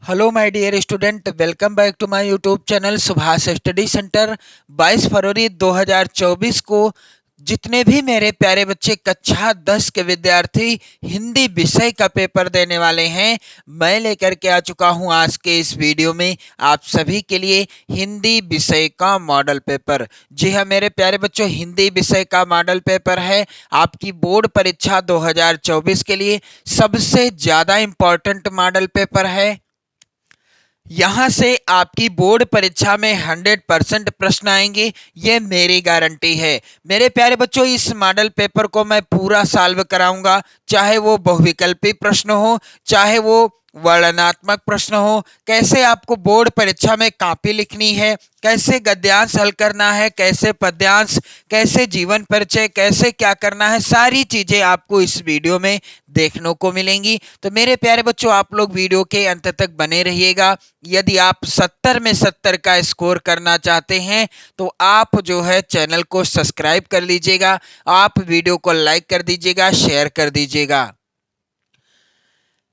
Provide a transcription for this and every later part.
Hello my dear student, welcome back to my YouTube channel Subhash study centre. 22 फरवरी 2024 को जितने भी मेरे प्यारे बच्चे कक्षा 10 के विद्यार्थी हिंदी विषय का पेपर देने वाले हैं, मैं लेकर के आ चुका हूं आज के इस वीडियो में आप सभी के लिए हिंदी विषय का मॉडल पेपर। जी हाँ मेरे प्यारे बच्चों, हिंदी विषय का मॉडल पेपर है आपकी बोर्ड परीक्षा 2024 के लिए सबसे ज्यादा इम्पोर्टेंट मॉडल पेपर है। यहां से आपकी बोर्ड परीक्षा में 100% प्रश्न आएंगे, ये मेरी गारंटी है। मेरे प्यारे बच्चों, इस मॉडल पेपर को मैं पूरा सॉल्व कराऊंगा, चाहे वो बहुविकल्पी प्रश्न हो, चाहे वो वर्णनात्मक प्रश्न हो, कैसे आपको बोर्ड परीक्षा में कॉपी लिखनी है, कैसे गद्यांश हल करना है, कैसे पद्यांश, कैसे जीवन परिचय, कैसे क्या करना है, सारी चीजें आपको इस वीडियो में देखने को मिलेंगी। तो मेरे प्यारे बच्चों, आप लोग वीडियो के अंत तक बने रहिएगा। यदि आप 70 में 70 का स्कोर करना चाहते हैं तो आप जो है चैनल को सब्सक्राइब कर लीजिएगा, आप वीडियो को लाइक कर दीजिएगा, शेयर कर दीजिएगा।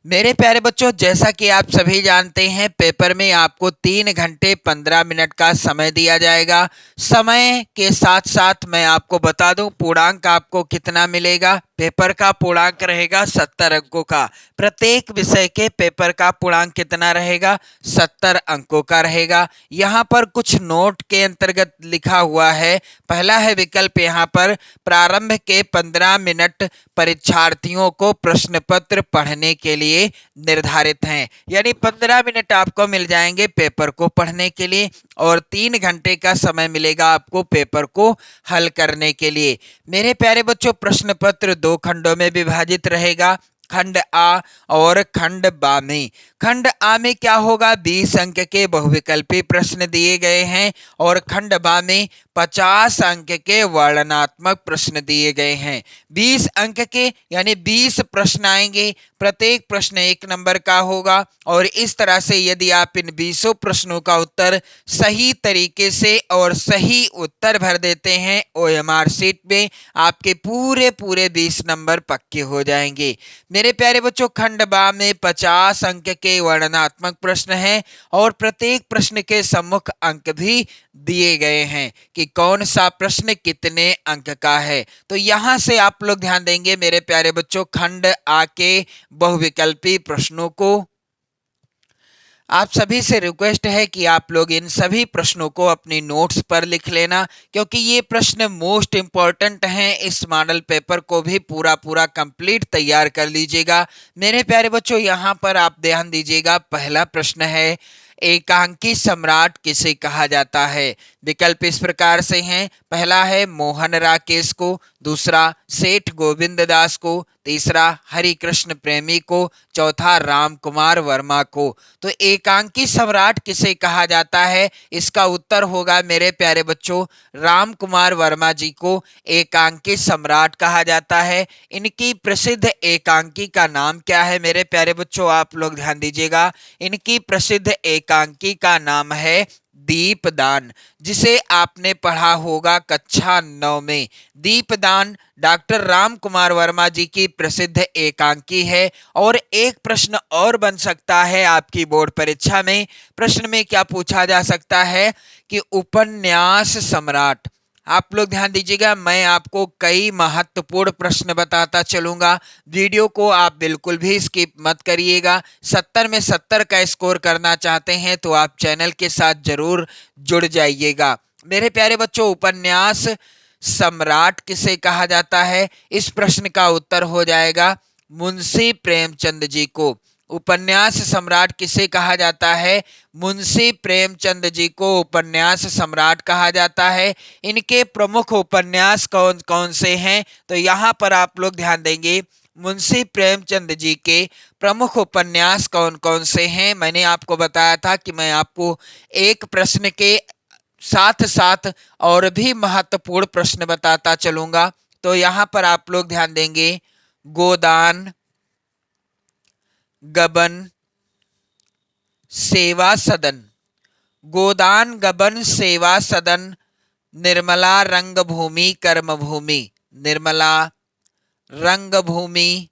मेरे प्यारे बच्चों, जैसा कि आप सभी जानते हैं, पेपर में आपको 3 घंटे 15 मिनट का समय दिया जाएगा। समय के साथ साथ मैं आपको बता दूं पूर्णांक आपको कितना मिलेगा। पेपर का पूर्णांक रहेगा 70 अंकों का। प्रत्येक विषय के पेपर का पूर्णांक कितना रहेगा? 70 अंकों का रहेगा। यहाँ पर कुछ नोट के अंतर्गत लिखा हुआ है। पहला है विकल्प यहाँ पर, प्रारंभ के 15 मिनट परीक्षार्थियों को प्रश्न पत्र पढ़ने के लिए निर्धारित हैं। यानी 15 मिनट आपको मिल जाएंगे पेपर को पढ़ने के लिए और 3 घंटे का समय मिलेगा आपको पेपर को हल करने के लिए। मेरे प्यारे बच्चों, प्रश्न पत्र 2 खंडों में विभाजित रहेगा, खंड आ और खंड बा में। खंड आ में क्या होगा? 20 अंक के बहुविकल्पी प्रश्न दिए गए हैं और खंड बा में 50 अंक के वर्णनात्मक प्रश्न दिए गए हैं। 20 अंक के यानी 20 प्रश्न आएंगे, प्रत्येक प्रश्न 1 नंबर का होगा और इस तरह से यदि आप इन 20 प्रश्नों का उत्तर सही तरीके से और सही उत्तर भर देते हैं ओएमआर शीट में, आपके पूरे पूरे 20 नंबर पक्के हो जाएंगे। मेरे प्यारे बच्चों, खंड बा में 50 अंक के वर्णनात्मक प्रश्न हैं और प्रत्येक प्रश्न के सम्मुख अंक भी दिए गए हैं कि कौन सा प्रश्न कितने अंक का है। तो यहां से आप लोग ध्यान देंगे मेरे प्यारे बच्चों, खंड आ के बहुविकल्पी प्रश्नों को। आप सभी से रिक्वेस्ट है कि आप लोग इन सभी प्रश्नों को अपनी नोट्स पर लिख लेना, क्योंकि ये प्रश्न मोस्ट इंपॉर्टेंट हैं। इस मॉडल पेपर को भी पूरा पूरा कंप्लीट तैयार कर लीजिएगा। मेरे प्यारे बच्चों, यहाँ पर आप ध्यान दीजिएगा। पहला प्रश्न है, एकांकी सम्राट किसे कहा जाता है? विकल्प इस प्रकार से हैं। पहला है मोहन राकेश को, दूसरा सेठ गोविंद दास को, तीसरा हरिकृष्ण प्रेमी को, चौथा राम कुमार वर्मा को। तो एकांकी सम्राट किसे कहा जाता है? इसका उत्तर होगा मेरे प्यारे बच्चों, राम कुमार वर्मा जी को एकांकी सम्राट कहा जाता है। इनकी प्रसिद्ध एकांकी का नाम क्या है? मेरे प्यारे बच्चों, आप लोग ध्यान दीजिएगा। इनकी प्रसिद्ध एकांकी का नाम है दीपदान, जिसे आपने पढ़ा होगा कक्षा 9 में। दीपदान डॉक्टर राम कुमार वर्मा जी की प्रसिद्ध एकांकी है। और एक प्रश्न और बन सकता है आपकी बोर्ड परीक्षा में। प्रश्न में क्या पूछा जा सकता है कि उपन्यास सम्राट। आप लोग ध्यान दीजिएगा, मैं आपको कई महत्वपूर्ण प्रश्न बताता चलूंगा। वीडियो को आप बिल्कुल भी स्किप मत करिएगा। 70 में 70 का स्कोर करना चाहते हैं तो आप चैनल के साथ जरूर जुड़ जाइएगा। मेरे प्यारे बच्चों, उपन्यास सम्राट किसे कहा जाता है? इस प्रश्न का उत्तर हो जाएगा मुंशी प्रेमचंद जी को। उपन्यास सम्राट किसे कहा जाता है? मुंशी प्रेमचंद जी को उपन्यास सम्राट कहा जाता है। इनके प्रमुख उपन्यास कौन कौन से हैं? तो यहाँ पर आप लोग ध्यान देंगे, मुंशी प्रेमचंद जी के प्रमुख उपन्यास कौन कौन से हैं। मैंने आपको बताया था कि मैं आपको एक प्रश्न के साथ साथ और भी महत्वपूर्ण प्रश्न बताता चलूंगा। तो यहाँ पर आप लोग ध्यान देंगे, गोदान, गबन, सेवा सदन। गोदान, गबन, सेवा सदन, निर्मला रंगभूमि कर्मभूमि। निर्मला रंगभूमि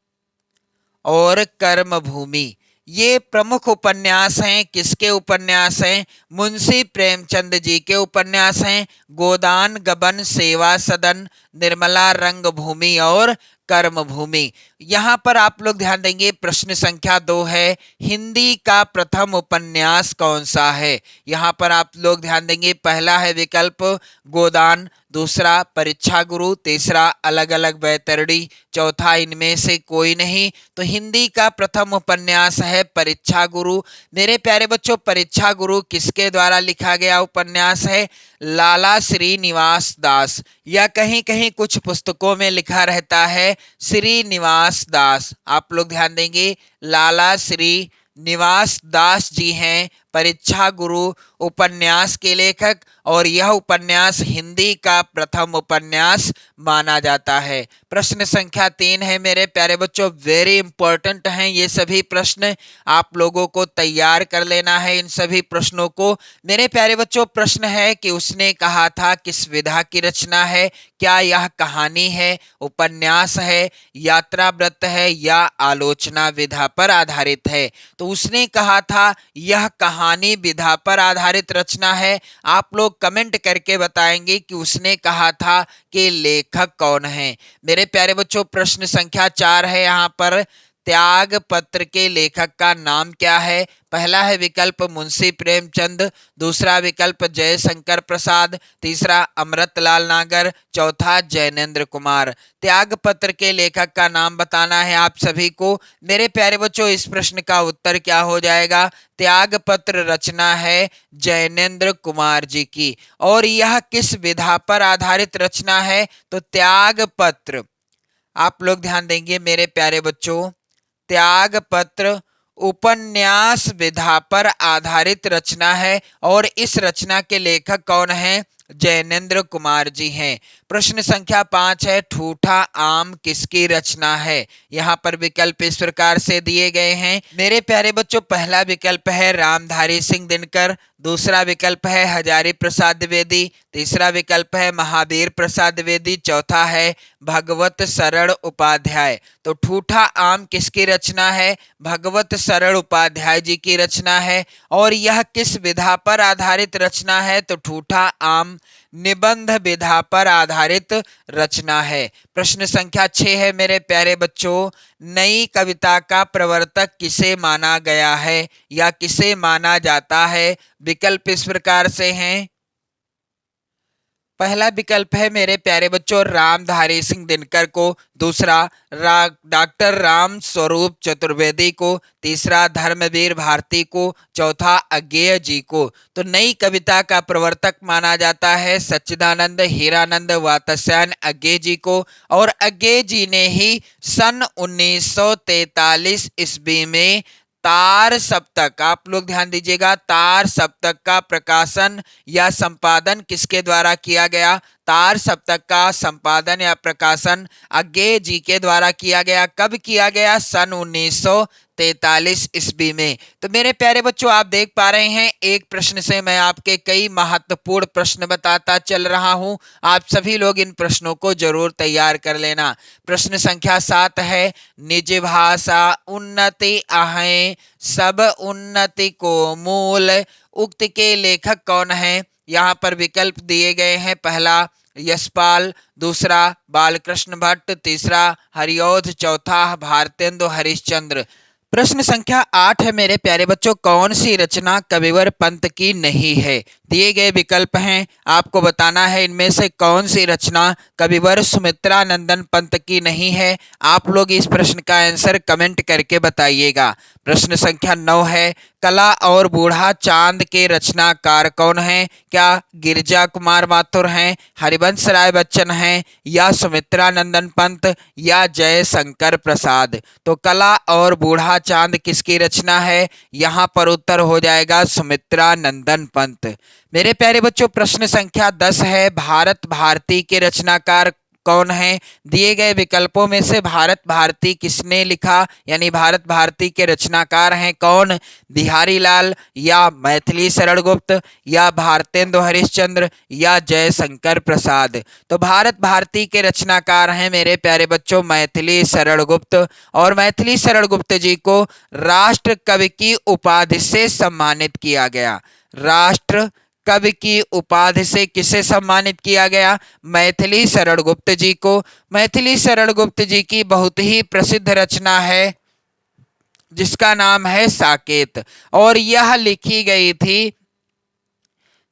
और कर्मभूमि, ये प्रमुख उपन्यास हैं। किसके उपन्यास हैं? मुंशी प्रेमचंद जी के उपन्यास हैं। गोदान गबन, सेवा सदन, निर्मला रंगभूमि और कर्मभूमि। यहाँ पर आप लोग ध्यान देंगे, प्रश्न संख्या 2 है, हिंदी का प्रथम उपन्यास कौन सा है? यहाँ पर आप लोग ध्यान देंगे, पहला है विकल्प गोदान, दूसरा परीक्षा गुरु, तीसरा अलग अलग बैतरणी, चौथा इनमें से कोई नहीं। तो हिंदी का प्रथम उपन्यास है परीक्षा गुरु। मेरे प्यारे बच्चों, परीक्षा गुरु किसके द्वारा लिखा गया उपन्यास है? लाला श्रीनिवास दास, या कहीं कहीं कुछ पुस्तकों में लिखा रहता है श्रीनिवास दास। आप लोग ध्यान देंगे, लाला श्रीनिवास दास जी हैं परीक्षा गुरु उपन्यास के लेखक, और यह उपन्यास हिंदी का प्रथम उपन्यास माना जाता है। प्रश्न संख्या 3 है मेरे प्यारे बच्चों, वेरी इंपॉर्टेंट हैं ये सभी प्रश्न, आप लोगों को तैयार कर लेना है इन सभी प्रश्नों को। मेरे प्यारे बच्चों, प्रश्न है कि उसने कहा था किस विधा की रचना है? क्या यह कहानी है, उपन्यास है, यात्रा वृत्त है, या आलोचना विधा पर आधारित है? तो उसने कहा था यह कहानी विधा पर आधारित रचना है। आप लोग कमेंट करके बताएंगे कि उसने कहा था कि लेखक कौन है। मेरे प्यारे बच्चों, प्रश्न संख्या 4 है यहाँ पर, त्याग पत्र के लेखक का नाम क्या है? पहला है विकल्प मुंशी प्रेमचंद, दूसरा विकल्प जयशंकर प्रसाद, तीसरा अमृतलाल नागर, चौथा जैनेन्द्र कुमार। त्याग पत्र के लेखक का नाम बताना है आप सभी को। मेरे प्यारे बच्चों, इस प्रश्न का उत्तर क्या हो जाएगा? त्याग पत्र रचना है जैनेन्द्र कुमार जी की। और यह किस विधा पर आधारित रचना है? तो त्याग पत्र, आप लोग ध्यान देंगे मेरे प्यारे बच्चों, त्याग पत्र उपन्यास विधा पर आधारित रचना है, और इस रचना के लेखक कौन हैं? जैनेन्द्र कुमार जी हैं। प्रश्न संख्या 5 है, ठूठा आम किसकी रचना है? यहाँ पर विकल्प इस प्रकार से दिए गए हैं मेरे प्यारे बच्चों, पहला विकल्प है रामधारी सिंह दिनकर, दूसरा विकल्प है हजारी प्रसाद द्विवेदी, तीसरा विकल्प है महावीर प्रसाद द्विवेदी, चौथा है भगवत शरण उपाध्याय। तो ठूठा आम किसकी रचना है? भगवत शरण उपाध्याय जी की रचना है। और यह किस विधा पर आधारित रचना है? तो ठूठा आम निबंध विधा पर आधारित रचना है। प्रश्न संख्या 6 है मेरे प्यारे बच्चों, नई कविता का प्रवर्तक किसे माना गया है या किसे माना जाता है? विकल्प इस प्रकार से हैं, पहला विकल्प है मेरे प्यारे बच्चों रामधारी सिंह दिनकर को, दूसरा डॉक्टर राम स्वरूप चतुर्वेदी को, तीसरा धर्मवीर भारती को, चौथा अज्ञेय जी को। तो नई कविता का प्रवर्तक माना जाता है सच्चिदानंद हीरानंद वात्स्यायन अज्ञेय जी को, और अज्ञेय जी ने ही सन 1943 ईस्वी में तार सप्तक, आप लोग ध्यान दीजिएगा, तार सप्तक का प्रकाशन या संपादन किसके द्वारा किया गया? तार सप्तक का संपादन या प्रकाशन अज्ञेय जी के द्वारा किया गया। कब किया गया? सन 1943 ईस्वी में। तो मेरे प्यारे बच्चों, आप देख पा रहे हैं एक प्रश्न से मैं आपके कई महत्वपूर्ण प्रश्न बताता चल रहा हूं। आप सभी लोग इन प्रश्नों को जरूर तैयार कर लेना। प्रश्न संख्या 7 है, निज भाषा उन्नति अहें सब उन्नति को मूल, उक्त के लेखक कौन है? यहाँ पर विकल्प दिए गए हैं, पहला यशपाल, दूसरा बालकृष्ण भट्ट, तीसरा हरिऔध, चौथा भारतेंदु हरिश्चंद्र। प्रश्न संख्या 8 है मेरे प्यारे बच्चों, कौन सी रचना कविवर पंत की नहीं है? दिए गए विकल्प हैं, आपको बताना है इनमें से कौन सी रचना कविवर सुमित्रा नंदन पंत की नहीं है। आप लोग इस प्रश्न का आंसर कमेंट करके बताइएगा। प्रश्न संख्या 9 है, कला और बूढ़ा चांद के रचनाकार कौन हैं? क्या गिरिजा कुमार माथुर हैं, हरिवंश राय बच्चन हैं, या सुमित्रा नंदन पंत, या जयशंकर प्रसाद? तो कला और बूढ़ा चांद किसकी रचना है? यहाँ पर उत्तर हो जाएगा सुमित्रा नंदन पंत। मेरे प्यारे बच्चों, प्रश्न संख्या 10 है, भारत भारती के रचनाकार कौन है? दिए गए विकल्पों में से भारत भारती किसने लिखा, यानी भारत भारती के रचनाकार हैं कौन? बिहारी लाल या मैथिली शरण गुप्त या भारतेंदु हरिश्चंद्र या जयशंकर प्रसाद? तो भारत भारती के रचनाकार हैं मेरे प्यारे बच्चों मैथिली शरण गुप्त, और मैथिली शरण गुप्त जी को राष्ट्र कवि की उपाधि से सम्मानित किया गया। राष्ट्र कवि की उपाधि से किसे सम्मानित किया गया? मैथिली शरण गुप्त जी को। मैथिली शरण गुप्त जी की बहुत ही प्रसिद्ध रचना है जिसका नाम है साकेत, और यह लिखी गई थी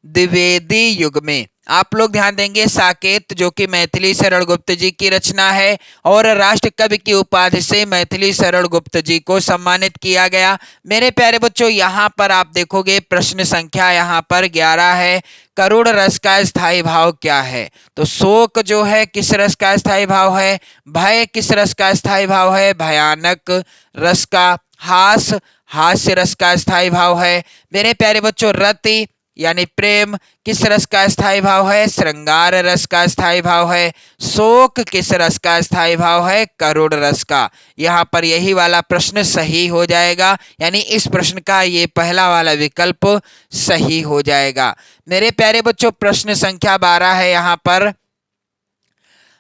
द्विवेदी युग में। आप लोग ध्यान देंगे, साकेत जो कि मैथिली शरण गुप्त जी की रचना है और राष्ट्र कवि की उपाधि से मैथिली शरण गुप्त जी को सम्मानित किया गया। मेरे प्यारे बच्चों यहाँ पर आप देखोगे प्रश्न संख्या यहाँ पर 11 है। करुण रस का स्थायी भाव क्या है? तो शोक जो है किस रस का स्थायी भाव है? भय किस रस का स्थायी भाव है? भयानक रस का। हास्य रस का स्थायी भाव है। मेरे प्यारे बच्चों रति यानी प्रेम किस रस का स्थायी भाव है? श्रृंगार रस का स्थायी भाव है। शोक किस रस का स्थायी भाव है? करुण रस का। यहाँ पर यही वाला प्रश्न सही हो जाएगा, यानी इस प्रश्न का ये पहला वाला विकल्प सही हो जाएगा। मेरे प्यारे बच्चों प्रश्न संख्या 12 है यहाँ पर।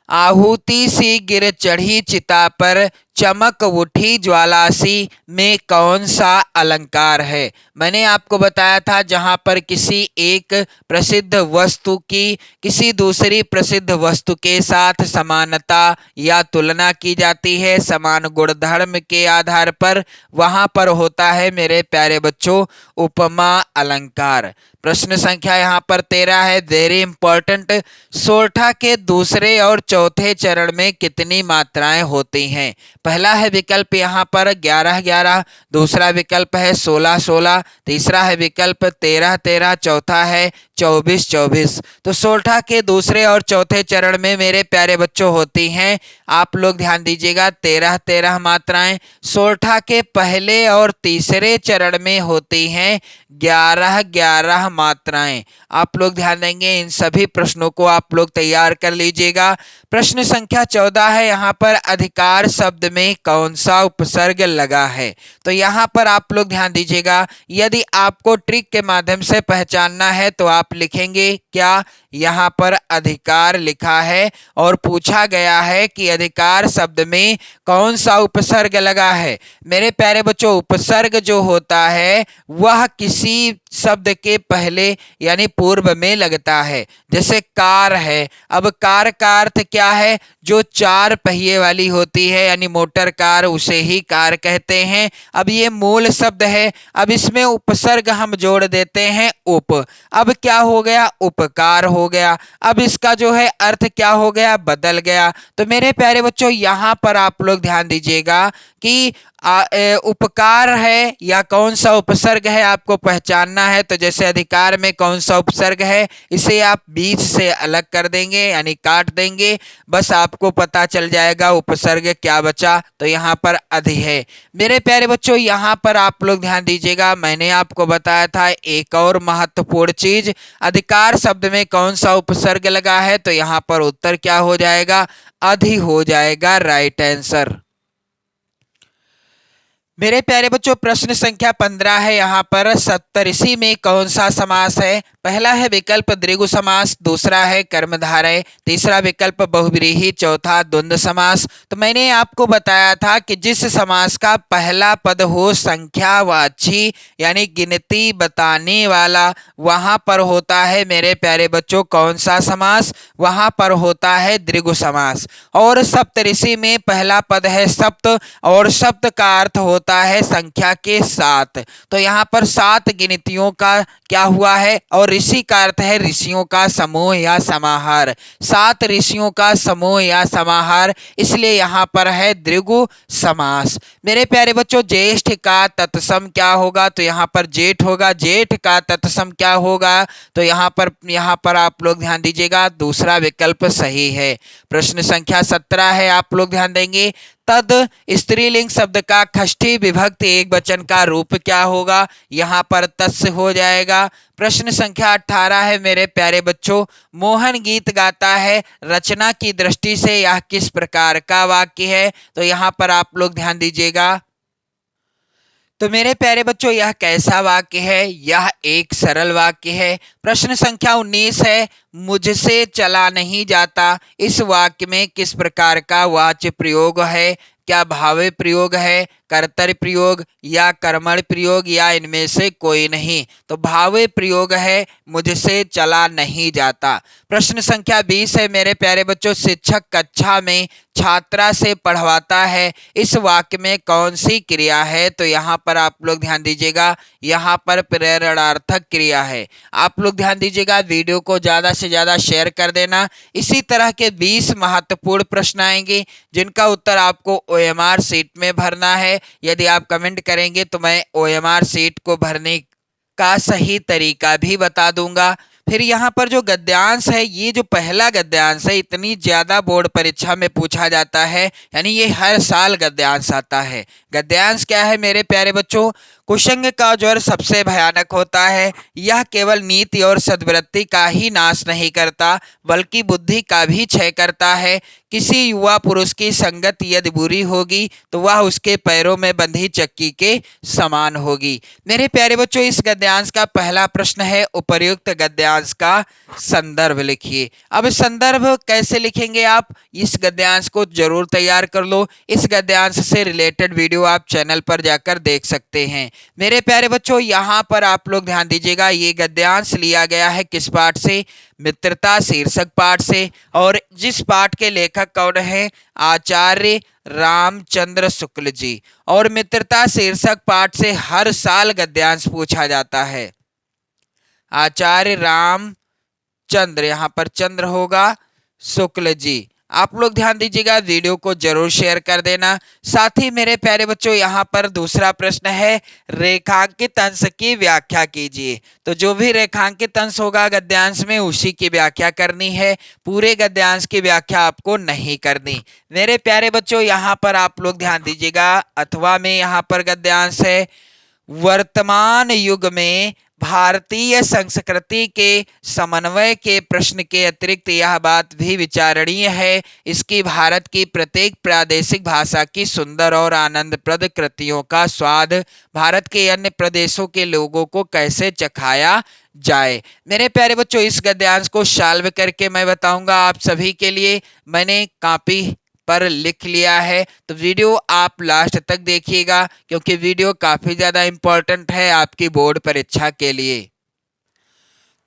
आहुति सी गिर चढ़ी चिता पर चमक उठी ज्वालासी में कौन सा अलंकार है? मैंने आपको बताया था जहां पर किसी एक प्रसिद्ध वस्तु की किसी दूसरी प्रसिद्ध वस्तु के साथ समानता या तुलना की जाती है समान गुणधर्म के आधार पर, वहां पर होता है मेरे प्यारे बच्चों उपमा अलंकार। प्रश्न संख्या यहाँ पर 13 है, वेरी इंपॉर्टेंट। सोरठा के दूसरे और चौथे चरण में कितनी मात्राएं होती हैं? पहला है विकल्प यहाँ पर 11-11, दूसरा विकल्प है 16-16, तीसरा है विकल्प 13-13, चौथा है 24-24। तो सोरठा के दूसरे और चौथे चरण में मेरे प्यारे बच्चों होती हैं, आप लोग ध्यान दीजिएगा, 13-13 मात्राएं। सोरठा के पहले और तीसरे चरण में होती हैं 11-11 मात्राएं। आप लोग ध्यान देंगे, इन सभी प्रश्नों को आप लोग तैयार कर लीजिएगा। प्रश्न संख्या 14 है, यहाँ पर अधिकार शब्द में कौन सा उपसर्ग लगा है? तो यहाँ पर आप लोग ध्यान दीजिएगा, यदि आपको ट्रिक के माध्यम से पहचानना है तो आप लिखेंगे क्या? यहाँ पर अधिकार लिखा है और पूछा गया है कि अधिकार शब्द में कौन सा उपसर्ग लगा है। मेरे प्यारे बच्चों उपसर्ग जो होता है वह किसी शब्द के पहले यानी पूर्व में लगता है। जैसे कार है, अब कार का अर्थ क्या है? जो 4 पहिए वाली होती है यानी मोटर कार, उसे ही कार कहते हैं। अब ये मूल शब्द है, अब इसमें उपसर्ग हम जोड़ देते हैं उप, अब क्या हो गया? उपकार हो गया। अब इसका जो है अर्थ क्या हो गया? बदल गया। तो मेरे प्यारे बच्चों यहाँ पर आप लोग ध्यान दीजिएगा कि उपकार है या कौन सा उपसर्ग है आपको पहचानना है। तो जैसे अधिकार में कौन सा उपसर्ग है, इसे आप बीच से अलग कर देंगे यानी काट देंगे, बस आपको पता चल जाएगा उपसर्ग क्या बचा। तो यहाँ पर अधि है। मेरे प्यारे बच्चों यहाँ पर आप लोग ध्यान दीजिएगा, मैंने आपको बताया था एक और महत्वपूर्ण चीज, अधिकार शब्द में कौन सा उपसर्ग लगा है। तो यहाँ पर उत्तर क्या हो जाएगा? अधि हो जाएगा, राइट आंसर। मेरे प्यारे बच्चों प्रश्न संख्या 15 है, यहाँ पर सप्तऋषि में कौन सा समास है? पहला है विकल्प द्विगु समास, दूसरा है कर्मधारय, तीसरा विकल्प बहुव्रीहि, चौथा द्वंद्व समास। तो मैंने आपको बताया था कि जिस समास का पहला पद हो संख्यावाची यानी गिनती बताने वाला, वहां पर होता है मेरे प्यारे बच्चों कौन सा समास? वहां पर होता है द्विगु समास। और सप्तऋषि में पहला पद है सप्त और सप्त का अर्थ होता है संख्या के 7। तो यहाँ पर 7 गिनतियों का क्या हुआ है? और ऋषि का अर्थ है ऋषियों का समूह या समाहार, 7 ऋषियों का समूह या समाहार, इसलिए यहाँ पर है द्विगु समास। मेरे प्यारे बच्चों ज्येष्ठ का तत्सम क्या होगा? तो यहाँ पर जेठ होगा। जेठ का तत्सम क्या होगा? तो यहाँ पर आप लोग ध्यान दीजिएगा, दूसरा विकल्प सही है। प्रश्न संख्या 17 है, आप लोग ध्यान देंगे। तद स्त्रीलिंग शब्द का षष्ठी विभक्ति एक वचन का रूप क्या होगा? यहाँ पर तस्य हो जाएगा। प्रश्न संख्या 18 है मेरे प्यारे बच्चों, मोहन गीत गाता है, रचना की दृष्टि से यह किस प्रकार का वाक्य है? तो यहाँ पर आप लोग ध्यान दीजिएगा। तो मेरे प्यारे बच्चों यह कैसा वाक्य है? यह एक सरल वाक्य है। प्रश्न संख्या 19 है, मुझसे चला नहीं जाता, इस वाक्य में किस प्रकार का वाच्य प्रयोग है? क्या भावे प्रयोग है, कर्तरी प्रयोग या कर्मण प्रयोग या इनमें से कोई नहीं? तो भावे प्रयोग है, मुझसे चला नहीं जाता। प्रश्न संख्या 20 है मेरे प्यारे बच्चों, शिक्षक कक्षा में छात्रा से पढ़वाता है, इस वाक्य में कौन सी क्रिया है? तो यहाँ पर आप लोग ध्यान दीजिएगा, यहाँ पर प्रेरणार्थक क्रिया है। आप लोग ध्यान दीजिएगा, वीडियो को ज्यादा से ज्यादा शेयर कर देना। इसी तरह के 20 महत्वपूर्ण प्रश्न आएंगे जिनका उत्तर आपको OMR शीट में भरना है। यदि आप कमेंट करेंगे तो मैं OMR शीट को भरने का सही तरीका भी बता दूंगा। फिर यहाँ पर जो गद्यांश है, ये जो पहला गद्यांश है, इतनी ज्यादा बोर्ड परीक्षा में पूछा जाता है, यानी ये हर साल गद्यांश आता है। गद्यांश क्या है मेरे प्यारे बच्चों? कुसंग का ज्वर सबसे भयानक होता है, यह केवल नीति और सद्वृत्ति का ही नाश नहीं करता बल्कि बुद्धि का भी क्षय करता है। किसी युवा पुरुष की संगत यदि बुरी होगी तो वह उसके पैरों में बंधी चक्की के समान होगी। मेरे प्यारे बच्चों, इस गद्यांश का पहला प्रश्न है, उपर्युक्त गद्यांश का संदर्भ लिखिए। अब संदर्भ कैसे लिखेंगे आप? इस गद्यांश को जरूर तैयार कर लो। इस गद्यांश से रिलेटेड वीडियो आप चैनल पर जाकर देख सकते हैं। मेरे प्यारे बच्चों, यहाँ पर आप लोग ध्यान दीजिएगा, ये गद्यांश लिया गया है किस पाठ से? मित्रता शीर्षक पाठ से। और जिस पाठ के लेखक कौन है? आचार्य रामचंद्र शुक्ल जी। और मित्रता शीर्षक पाठ से हर साल गद्यांश पूछा जाता है। आचार्य रामचंद्र, यहाँ पर चंद्र होगा, शुक्ल जी। आप लोग ध्यान दीजिएगा, वीडियो को जरूर शेयर कर देना। साथ ही मेरे प्यारे बच्चों, यहाँ पर दूसरा प्रश्न है, रेखांकित अंश की व्याख्या कीजिए। तो जो भी रेखांकित अंश होगा गद्यांश में, उसी की व्याख्या करनी है, पूरे गद्यांश की व्याख्या आपको नहीं करनी। मेरे प्यारे बच्चों, यहाँ पर आप लोग ध्यान दीजिएगा, अथवा में यहाँ पर गद्यांश है, वर्तमान युग में भारतीय संस्कृति के समन्वय के प्रश्न के अतिरिक्त यह बात भी विचारणीय है, इसकी भारत की प्रत्येक प्रादेशिक भाषा की सुंदर और आनंदप्रद कृतियों का स्वाद भारत के अन्य प्रदेशों के लोगों को कैसे चखाया जाए। मेरे प्यारे बच्चों, इस गद्यांश को सॉल्व करके मैं बताऊंगा आप सभी के लिए। मैंने कॉपी पर लिख लिया है, तो वीडियो आप लास्ट तक देखिएगा क्योंकि वीडियो काफी ज्यादा इंपॉर्टेंट है आपकी बोर्ड परीक्षा के लिए।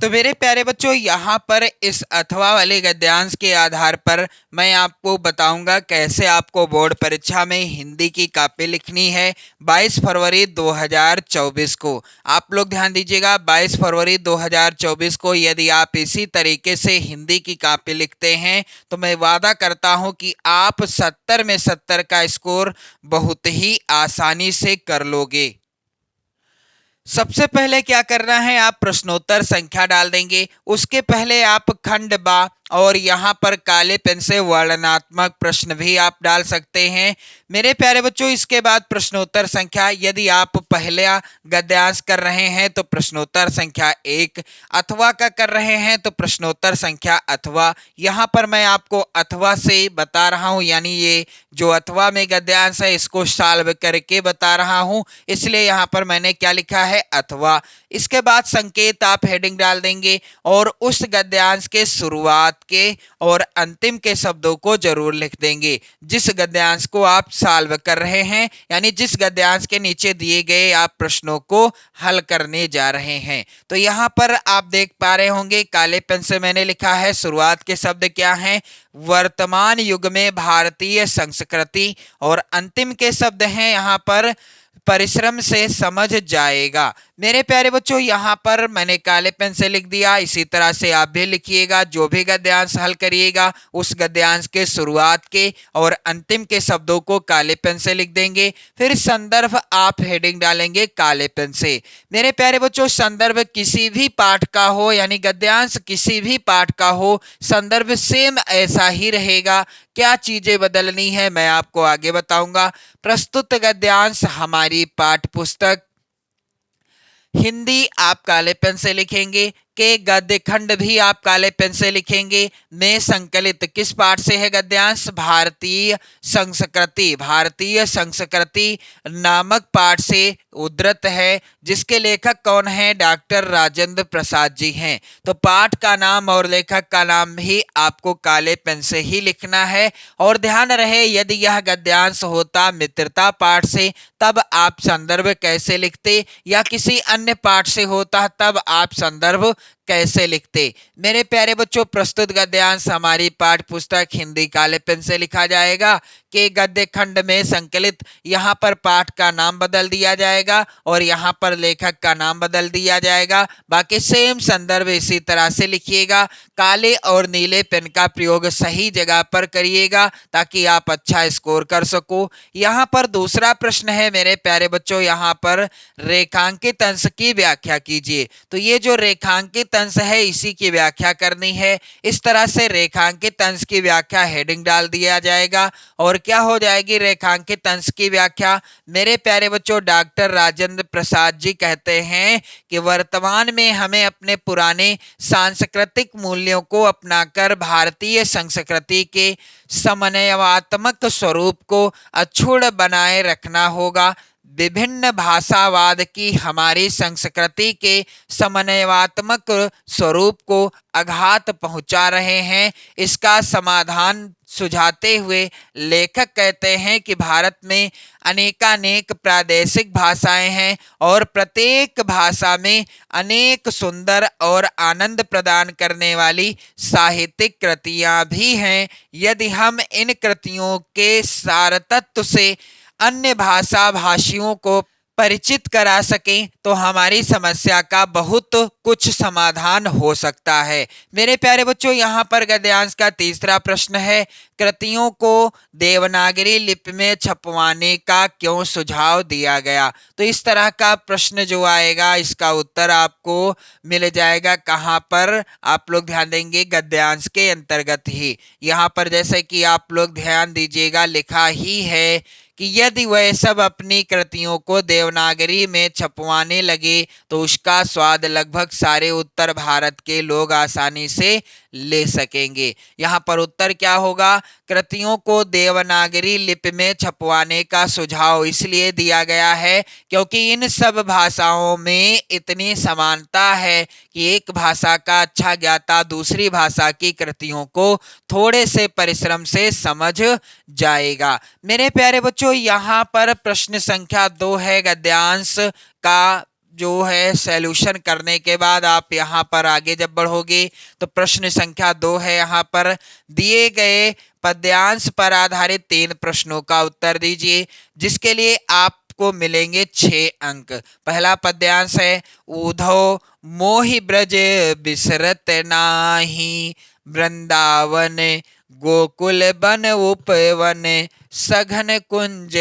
तो मेरे प्यारे बच्चों, यहाँ पर इस अथवा वाले गद्यांश के आधार पर मैं आपको बताऊंगा कैसे आपको बोर्ड परीक्षा में हिंदी की कॉपी लिखनी है 22 फरवरी 2024 को। आप लोग ध्यान दीजिएगा, 22 फरवरी 2024 को यदि आप इसी तरीके से हिंदी की कॉपी लिखते हैं तो मैं वादा करता हूं कि आप 70 में 70 का स्कोर बहुत ही आसानी से कर लोगे। सबसे पहले क्या करना है, आप प्रश्नोत्तर संख्या डाल देंगे। उसके पहले आप खंड बा और यहाँ पर काले पेन से वर्णनात्मक प्रश्न भी आप डाल सकते हैं। मेरे प्यारे बच्चों, इसके बाद प्रश्नोत्तर संख्या, यदि आप पहला गद्यांश कर रहे हैं तो प्रश्नोत्तर संख्या 1, अथवा का कर रहे हैं तो प्रश्नोत्तर संख्या अथवा। यहाँ पर मैं आपको अथवा से बता रहा हूँ, यानी ये जो अथवा में गद्यांश है इसको सॉल्व करके बता रहा हूँ, इसलिए यहाँ पर मैंने क्या लिखा है, अथवा। इसके बाद संकेत आप हेडिंग डाल देंगे और उस गद्यांश के शुरुआत के और अंतिम के शब्दों को जरूर लिख देंगे जिस गद्यांश को आप सॉल्व कर रहे हैं, यानी जिस गद्यांश के नीचे दिए गए आप प्रश्नों को हल करने जा रहे हैं। तो यहाँ पर आप देख पा रहे होंगे, काले पेन से मैंने लिखा है, शुरुआत के शब्द क्या हैं, वर्तमान युग में भारतीय संस्कृति, और अंतिम के शब्द हैं यहाँ पर परिश्रम से समझ जाएगा। मेरे प्यारे बच्चों, यहाँ पर मैंने काले पेन से लिख दिया। इसी तरह से आप भी लिखिएगा। जो भी गद्यांश हल करिएगा उस गद्यांश के शुरुआत के और अंतिम के शब्दों को काले पेन से लिख देंगे। फिर संदर्भ आप हेडिंग डालेंगे काले पेन से। मेरे प्यारे बच्चों, संदर्भ किसी भी पाठ का हो, यानी गद्यांश किसी भी पाठ का हो, संदर्भ सेम ऐसा ही रहेगा। क्या चीजें बदलनी है मैं आपको आगे बताऊंगा। प्रस्तुत गद्यांश हमारी पाठ पुस्तक हिंदी आप काले पेन से लिखेंगे, के गद्य खंड भी आप काले पेन से लिखेंगे। में संकलित किस पाठ से है गद्यांश? भारतीय संस्कृति। भारतीय संस्कृति नामक पाठ से उद्धृत है, जिसके लेखक कौन है? डॉक्टर राजेंद्र प्रसाद जी हैं। तो पाठ का नाम और लेखक का नाम भी आपको काले पेन से ही लिखना है। और ध्यान रहे, यदि यह गद्यांश होता मित्रता पाठ से तब आप संदर्भ कैसे लिखते, या किसी अन्य पाठ से होता तब आप संदर्भ कैसे लिखते। मेरे प्यारे बच्चों, प्रस्तुत गद्यांश हमारी पाठ पुस्तक हिंदी काले पेन से लिखा जाएगा। के गद्य खंड में संकलित, यहाँ पर पाठ का नाम बदल दिया जाएगा और यहाँ पर लेखक का नाम बदल दिया जाएगा। बाकी सेम संदर्भ इसी तरह से लिखिएगा। काले और नीले पेन का प्रयोग सही जगह पर करिएगा ताकि आप अच्छा स्कोर कर सको। यहाँ पर दूसरा प्रश्न है मेरे प्यारे बच्चों, यहाँ पर रेखांकित अंश की व्याख्या कीजिए। तो ये जो रेखांकित अंश है इसी की व्याख्या करनी है। इस तरह से रेखांकित अंश की व्याख्या हेडिंग डाल दिया जाएगा। और क्या हो जाएगी रेखांकित अंश की व्याख्या? मेरे प्यारे बच्चों, डॉक्टर राजेंद्र प्रसाद जी कहते हैं कि वर्तमान में हमें अपने पुराने सांस्कृतिक मूल्यों को अपनाकर भारतीय संस्कृति के समन्वयात्मक स्वरूप को अक्षुण्ण बनाए रखना होगा। विभिन्न भाषावाद की हमारी संस्कृति के समन्वयात्मक स्वरूप को आघात पहुंचा रहे हैं। इसका समाधान सुझाते हुए लेखक कहते हैं कि भारत में अनेकानेक प्रादेशिक भाषाएं हैं और प्रत्येक भाषा में अनेक सुंदर और आनंद प्रदान करने वाली साहित्यिक कृतियां भी हैं। यदि हम इन कृतियों के सार तत्व से अन्य भाषा भाषियों को परिचित करा सकें तो हमारी समस्या का बहुत कुछ समाधान हो सकता है। मेरे प्यारे बच्चों, यहाँ पर गद्यांश का तीसरा प्रश्न है, कृतियों को देवनागरी लिपि में छपवाने का क्यों सुझाव दिया गया? तो इस तरह का प्रश्न जो आएगा इसका उत्तर आपको मिल जाएगा कहाँ पर? आप लोग ध्यान देंगे गद्यांश के अंतर्गत ही। यहाँ पर जैसे कि आप लोग ध्यान दीजिएगा, लिखा ही है कि यदि वह सब अपनी कृतियों को देवनागरी में छपवाने लगे तो उसका स्वाद लगभग सारे उत्तर भारत के लोग आसानी से ले सकेंगे। यहाँ पर उत्तर क्या होगा? कृतियों को देवनागरी लिपि में छपवाने का सुझाव इसलिए दिया गया है क्योंकि इन सब भाषाओं में इतनी समानता है कि एक भाषा का अच्छा ज्ञाता दूसरी भाषा की कृतियों को थोड़े से परिश्रम से समझ जाएगा। मेरे प्यारे बच्चों, यहाँ पर प्रश्न संख्या 2 है। गद्यांश का जो है सॉल्यूशन करने के बाद आप यहाँ पर आगे जब बढ़ोगे तो प्रश्न संख्या 2 है। यहाँ पर दिए गए पद्यांश पर आधारित 3 प्रश्नों का उत्तर दीजिए, जिसके लिए आपको मिलेंगे 6 अंक। पहला पद्यांश है, ऊधो मोहि ब्रज बिसरत नाही, वृंदावन गोकुल बन उपवन, सघन कुंज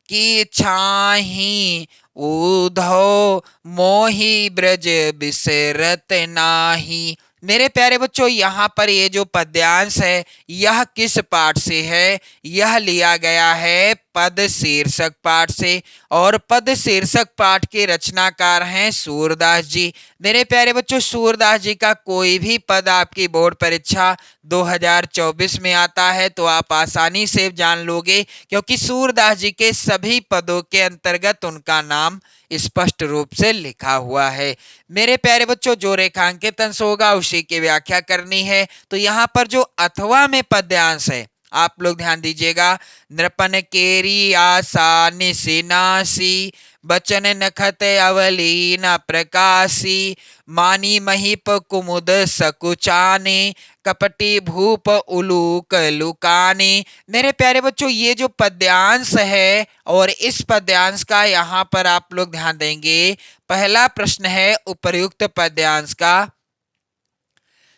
की छाही, ऊधो मोहि ब्रज बिसरत नाही। मेरे प्यारे बच्चों, यहाँ पर ये जो पद्यांश है यह किस पाठ से है? यह लिया गया है पद शीर्षक पाठ से, और पद शीर्षक पाठ के रचनाकार हैं सूरदास जी। मेरे प्यारे बच्चों, सूरदास जी का कोई भी पद आपकी बोर्ड परीक्षा 2024 में आता है तो आप आसानी से जान लोगे, क्योंकि सूरदास जी के सभी पदों के अंतर्गत उनका नाम स्पष्ट रूप से लिखा हुआ है। मेरे प्यारे बच्चों, जो रेखांकित अंश होगा उसी की व्याख्या करनी है। तो यहाँ पर जो अथवा में पद्यांश है आप लोग ध्यान दीजिएगा, नृपन केरी आशा निशिनासी, बचन नखत अवलीन प्रकाशी, मानी महिप कुमुद सकुचाने, कपटी भूप उलूक लुकानी। मेरे प्यारे बच्चों, ये जो पद्यांश है और इस पद्यांश का यहाँ पर आप लोग ध्यान देंगे। पहला प्रश्न है उपर्युक्त पद्यांश का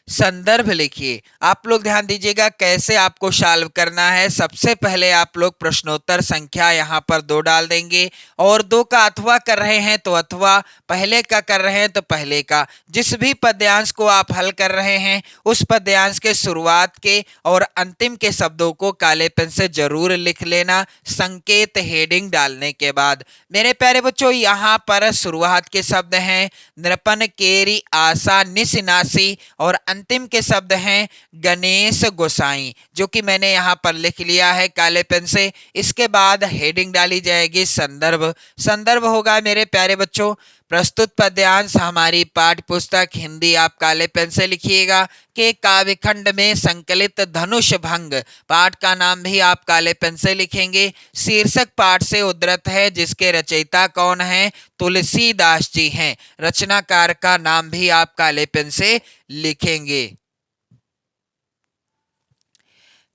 संदर्भ लिखिए। आप लोग ध्यान दीजिएगा कैसे आपको सॉल्व करना है। सबसे पहले आप लोग प्रश्नोत्तर संख्या यहाँ पर 2 डाल देंगे और 2 का अथवा कर रहे हैं तो अथवा, पहले का कर रहे हैं तो पहले का। जिस भी पद्यांश को आप हल कर रहे हैं उस पद्यांश के शुरुआत के और अंतिम के शब्दों को काले पेन से जरूर लिख लेना, संकेत हेडिंग डालने के बाद। मेरे प्यारे बच्चों, यहाँ पर शुरुआत के शब्द हैं नृपन केरी आशा निसिनासी और अंतिम के शब्द हैं गणेश गोसाई, जो कि मैंने यहाँ पर लिख लिया है काले पेन से। इसके बाद हेडिंग डाली जाएगी संदर्भ। संदर्भ होगा मेरे प्यारे बच्चों प्रस्तुत पद्यांश हमारी पाठ्य पुस्तक हिंदी, आप काले पेन से लिखिएगा के काव्यखंड में संकलित धनुष भंग। पाठ का नाम भी आप काले पेन से लिखेंगे। शीर्षक पाठ से उद्धृत है जिसके रचयिता कौन है, तुलसीदास जी हैं। रचनाकार का नाम भी आप काले पेन से लिखेंगे।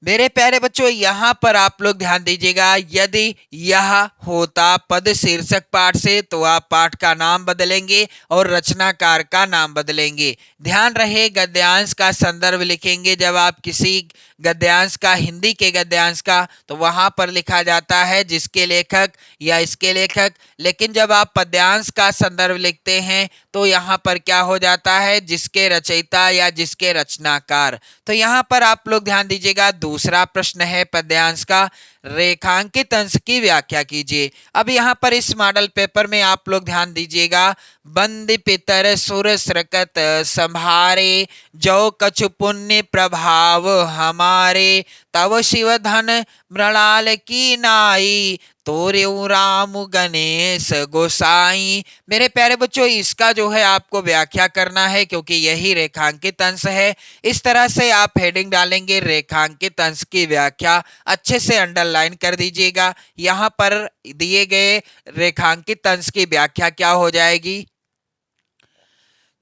मेरे प्यारे बच्चों, यहाँ पर आप लोग ध्यान दीजिएगा, यदि यह होता पद शीर्षक पाठ से तो आप पाठ का नाम बदलेंगे और रचनाकार का नाम बदलेंगे। ध्यान रहे गद्यांश का संदर्भ लिखेंगे जब आप किसी गद्यांश का, हिंदी के गद्यांश का, तो वहां पर लिखा जाता है जिसके लेखक या इसके लेखक। लेकिन जब आप पद्यांश का संदर्भ लिखते हैं तो यहाँ पर क्या हो जाता है, जिसके रचयिता या जिसके रचनाकार। तो यहाँ पर आप लोग ध्यान दीजिएगा। दूसरा प्रश्न है पद्यांश का रेखांकित अंश की व्याख्या कीजिए। अब यहाँ पर इस मॉडल पेपर में आप लोग ध्यान दीजिएगा। बंद पितर सुर सरकत संभारे, जो कछु पुण्य प्रभाव हमारे, तव शिव धन मृणाल की नाई, तोरे राम गणेश गोसाई। मेरे प्यारे बच्चों, इसका जो है आपको व्याख्या करना है क्योंकि यही रेखांकित अंश है। इस तरह से आप हेडिंग डालेंगे रेखांकित अंश की व्याख्या, अच्छे से अंडरलाइन कर दीजिएगा। यहाँ पर दिए गए रेखांकित अंश की व्याख्या क्या हो जाएगी।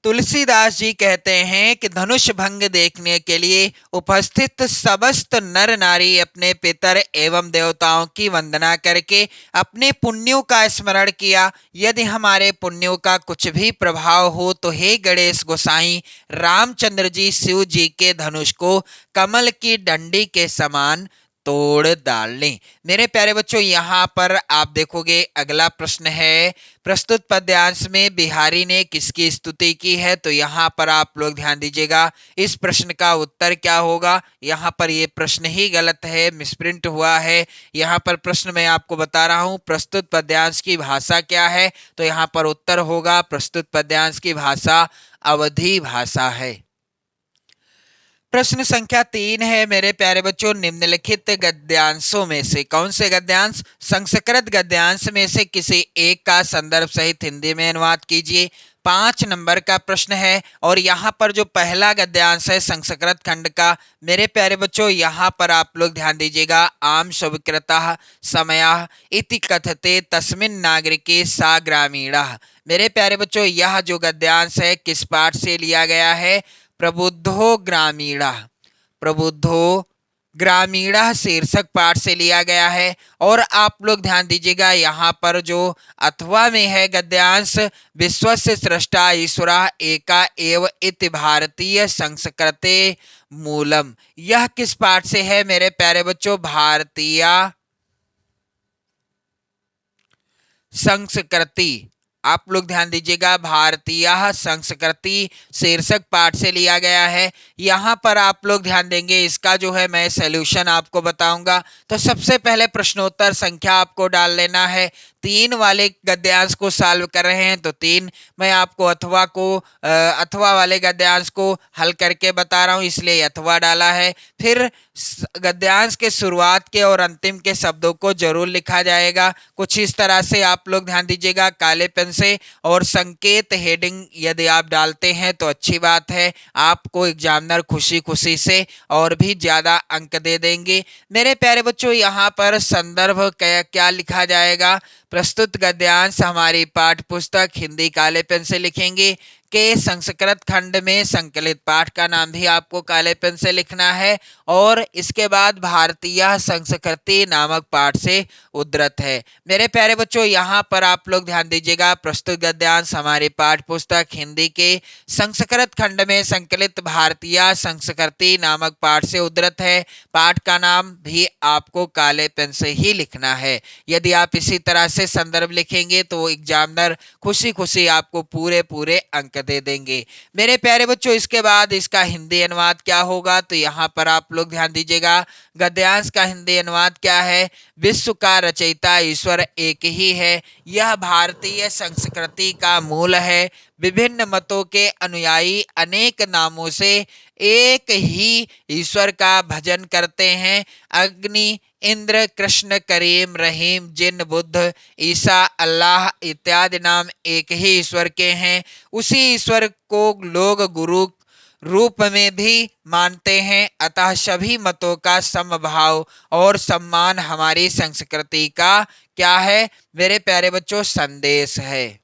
तुलसीदास जी कहते हैं कि धनुष भंग देखने के लिए उपस्थित समस्त नर नारी अपने पितर एवं देवताओं की वंदना करके अपने पुण्यों का स्मरण किया। यदि हमारे पुण्यों का कुछ भी प्रभाव हो तो हे गणेश गोसाई, रामचंद्र जी शिव जी के धनुष को कमल की डंडी के समान तोड़ डाल लें। मेरे प्यारे बच्चों, यहाँ पर आप देखोगे अगला प्रश्न है प्रस्तुत पद्यांश में बिहारी ने किसकी स्तुति की है। तो यहाँ पर आप लोग ध्यान दीजिएगा, इस प्रश्न का उत्तर क्या होगा। यहाँ पर ये प्रश्न ही गलत है, मिसप्रिंट हुआ है। यहाँ पर प्रश्न मैं आपको बता रहा हूँ प्रस्तुत पद्यांश की भाषा क्या है। तो यहाँ पर उत्तर होगा प्रस्तुत पद्यांश की भाषा अवधी भाषा है। प्रश्न संख्या 3 है मेरे प्यारे बच्चों, निम्नलिखित गद्यांशों में से कौन से गद्यांश संस्कृत गद्यांश में से किसी एक का संदर्भ सहित हिंदी में अनुवाद कीजिए। 5 नंबर का प्रश्न है और यहाँ पर जो पहला गद्यांश है संस्कृत खंड का, मेरे प्यारे बच्चों यहाँ पर आप लोग ध्यान दीजिएगा। आम शुभकृतः समयः इति कथते तस्मिन् नागरिके सा ग्रामीणः। मेरे प्यारे बच्चों, यह जो गद्यांश है किस पाठ से लिया गया है, प्रबुद्धो ग्रामीणः। प्रबुद्धो ग्रामीणः शीर्षक पाठ से लिया गया है। और आप लोग ध्यान दीजिएगा यहाँ पर जो अथवा में है गद्यांश, विश्वस्य सृष्टा ईश्वरः एका एव इति भारतीय संस्कृते मूलम। यह किस पाठ से है मेरे प्यारे बच्चों, भारतीय संस्कृति। आप लोग ध्यान दीजिएगा, भारतीय संस्कृति शीर्षक पाठ से लिया गया है। यहाँ पर आप लोग ध्यान देंगे, इसका जो है मैं सॉल्यूशन आपको बताऊंगा। तो सबसे पहले प्रश्नोत्तर संख्या आपको डाल लेना है। 3 वाले गद्यांश को सॉल्व कर रहे हैं तो 3, मैं आपको अथवा वाले गद्यांश को हल करके बता रहा हूँ इसलिए अथवा डाला है। फिर गद्यांश के शुरुआत के और अंतिम के शब्दों को जरूर लिखा जाएगा कुछ इस तरह से। आप लोग ध्यान दीजिएगा काले पेन से। और संकेत हेडिंग यदि आप डालते हैं तो अच्छी बात है, आपको एग्जामिनर खुशी खुशी से और भी ज्यादा अंक दे देंगे। मेरे प्यारे बच्चों, यहाँ पर संदर्भ क्या लिखा जाएगा, प्रस्तुत गद्यांश हमारी पाठ्य पुस्तक हिंदी काले पेन से लिखेंगे के संस्कृत खंड में संकलित पाठ का नाम भी आपको काले पेन से लिखना है। और इसके बाद भारतीय संस्कृति नामक पाठ से उद्धृत है। मेरे प्यारे बच्चों, यहाँ पर आप लोग ध्यान दीजिएगा, प्रस्तुत गद्यांश हमारी पाठ्य पुस्तक हिंदी के संस्कृत खंड में संकलित भारतीय संस्कृति नामक पाठ से उद्धृत है। पाठ का नाम भी आपको काले पेन से ही लिखना है। यदि आप इसी तरह से संदर्भ लिखेंगे तो एग्जामिनर खुशी खुशी आपको पूरे पूरे अंक दे देंगे। मेरे प्यारे बच्चों, इसके बाद इसका हिंदी अनुवाद क्या होगा, तो यहाँ पर आप लोग ध्यान दीजिएगा, गद्यांश का हिंदी अनुवाद क्या है। विश्व का रचयिता ईश्वर एक ही है, यह भारतीय संस्कृति का मूल है। विभिन्न मतों के अनुयायी अनेक नामों से एक ही ईश्वर का भजन करते हैं। अग्नि, इंद्र, कृष्ण, करीम, रहीम, जिन, बुद्ध, ईसा, अल्लाह इत्यादि नाम एक ही ईश्वर के हैं। उसी ईश्वर को लोग गुरु रूप में भी मानते हैं। अतः सभी मतों का समभाव और सम्मान हमारी संस्कृति का क्या है मेरे प्यारे बच्चों, संदेश है।